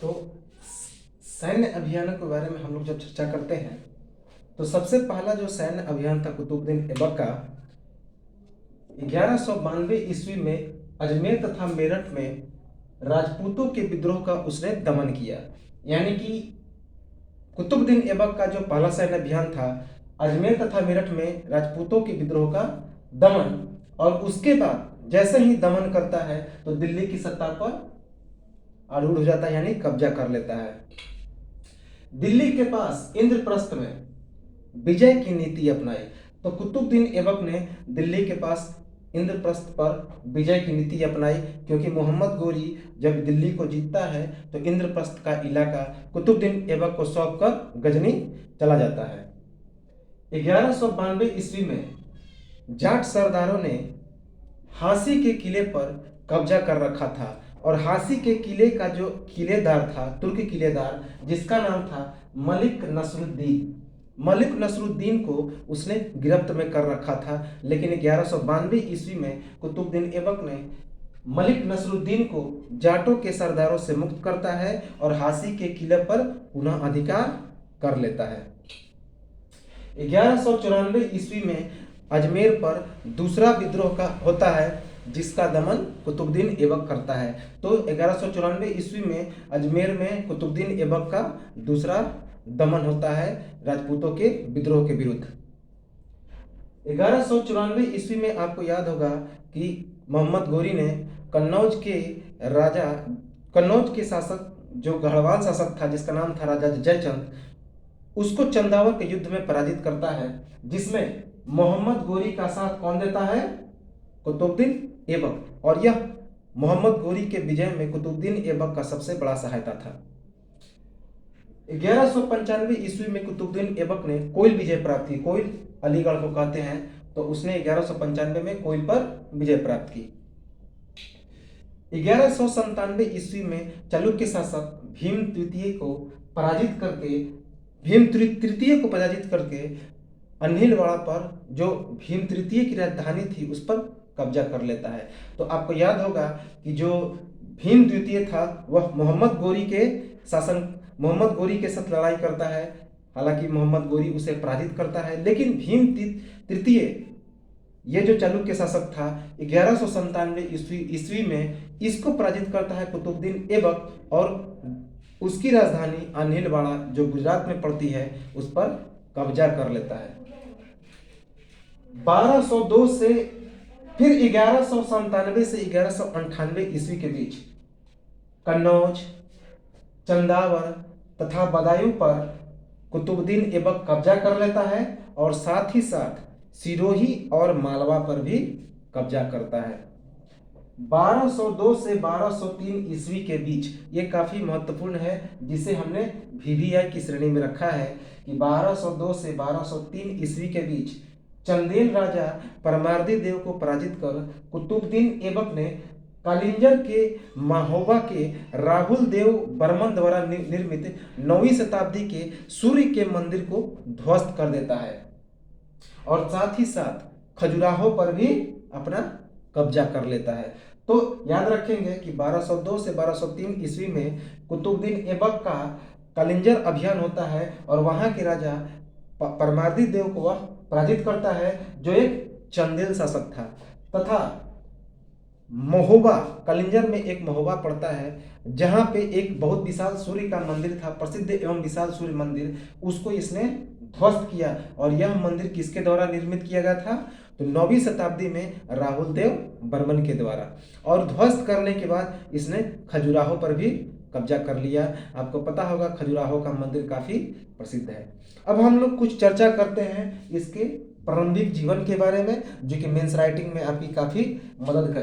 तो सैन्य अभियानों के बारे में हम लोग जब चर्चा करते हैं तो सबसे पहला जो सैन्य अभियान था कुतुबुद्दीन ऐबक का 1192 ईस्वी में अजमेर तथा मेरठ में राजपूतों के विद्रोह का उसने दमन किया। यानी कि कुतुबुद्दीन ऐबक का जो पहला सैन्य अभियान था अजमेर तथा मेरठ में राजपूतों के विद्रोह का दमन, और उसके बाद जैसे ही दमन करता है तो दिल्ली की सत्ता पर आरूढ़ हो जाता है, यानी कब्जा कर लेता है। दिल्ली के पास इंद्रप्रस्थ में विजय की नीति अपनाई। तो कुतुबुद्दीन ऐबक ने दिल्ली के पास इंद्रप्रस्थ पर विजय की नीति अपनाई, क्योंकि मोहम्मद गोरी जब दिल्ली को जीतता है तो इंद्रप्रस्थ का इलाका कुतुबुद्दीन ऐबक को सौंपकर गजनी चला जाता है। 1192 ईस्वी में जाट सरदारों ने हांसी के किले पर कब्जा कर रखा था, और हांसी के किले का जो किलेदार था, तुर्की किलेदार, जिसका नाम था मलिक नसरुद्दीन, मलिक नसरुद्दीन को उसने गिरफ्त में कर रखा था। लेकिन 1192 ईस्वी में कुतुबुद्दीन ऐबक ने मलिक नसरुद्दीन को जाटों के सरदारों से मुक्त करता है और हांसी के किले पर पुनः अधिकार कर लेता है। 1194 ईस्वी में अजमेर पर दूसरा विद्रोह का होता है, जिसका दमन कुतुबुद्दीन ऐबक करता है। तो 1194 ईस्वी में अजमेर में कुतुबुद्दीन ऐबक का दूसरा दमन होता है राजपूतों के विद्रोह के विरुद्ध। 1194 ईस्वी में आपको याद होगा कि मोहम्मद गोरी ने कन्नौज के शासक, जो गढ़वाल शासक था जिसका नाम था राजा जयचंद, उसको चंदावर के युद्ध में पराजित करता है, जिसमें मोहम्मद गोरी का साथ कौन देता है? कुतुबुद्दीन ऐबक। और यह मोहम्मद गोरी के विजय में कुतुबुद्दीन ऐबक का सबसे बड़ा सहायता था। 1195 ईस्वी में कुतुबुद्दीन ऐबक ने कोइल विजय प्राप्त की। कोइल अलीगढ़ को कहते हैं, तो उसने 1195 में कोइल पर विजय प्राप्त की। 1197 ईस्वी में चालुक्य शासक भीम तृतीय को पराजित करके अन्हिलवाड़ा पर, जो भीम तृतीय की राजधानी थी, उस पर कब्जा कर लेता है। तो आपको याद होगा कि जो भीम द्वितीय था वह मोहम्मद गोरी के साथ लड़ाई करता है। हालांकि मोहम्मद गोरी उसे पराजित करता है, लेकिन भीम तृतीय, ये जो चालुक्य शासक था, 1197 ईस्वी में इसको पराजित करता है कुतुबुद्दीन ऐबक, और उसकी राजधानी अन्हिलवाड़ा, जो गुजरात में पड़ती है, उस पर कब्जा कर लेता है। 1202 से फिर 1197 से 1198 ईस्वी के बीच कन्नौज, चंदावर तथा बदायूं पर कुतुबुद्दीन ऐबक कब्जा कर लेता है, और साथ ही साथ सिरोही और मालवा पर भी कब्जा करता है। 1202 से 1203 ईस्वी के बीच, ये काफी महत्वपूर्ण है, जिसे हमने VVI की श्रेणी में रखा है कि 1202 से 1203 ईस्वी के बीच चंदेल राजा परमार्दी देव को पराजित कर कुतुबुद्दीन ऐबक ने कालिंजर के महोबा के राहुल देव बर्मन द्वारा निर्मित 9वीं शताब्दी के सूर्य के मंदिर को ध्वस्त कर देता है, और साथ ही साथ खजुराहो पर भी अपना कब्जा कर लेता है। तो याद रखेंगे कि 1202 से 1203 ईस्वी में कुतुबुद्दीन ऐबक का कालिंजर अभियान होता है, और वहां के राजा परमार्दी देव को वह पराजित करता है, जो एक चंदेल शासक था। तथा महोबा, कालिंजर में एक महोबा पड़ता है, जहां पे एक बहुत विशाल सूर्य का मंदिर था, प्रसिद्ध एवं विशाल सूर्य मंदिर, उसको इसने ध्वस्त किया। और यह मंदिर किसके द्वारा निर्मित किया गया था? तो 9वीं शताब्दी में राहुल देव बर्मन के द्वारा। और ध्वस्त करने के बाद इसने खजुराहो पर भी कब्जा कर लिया। आपको पता होगा खजुराहो का मंदिर काफी प्रसिद्ध है। अब हम लोग कुछ चर्चा करते हैं इसके प्रारंभिक जीवन के बारे में, जो कि मेंस राइटिंग में आपकी काफी मदद करे।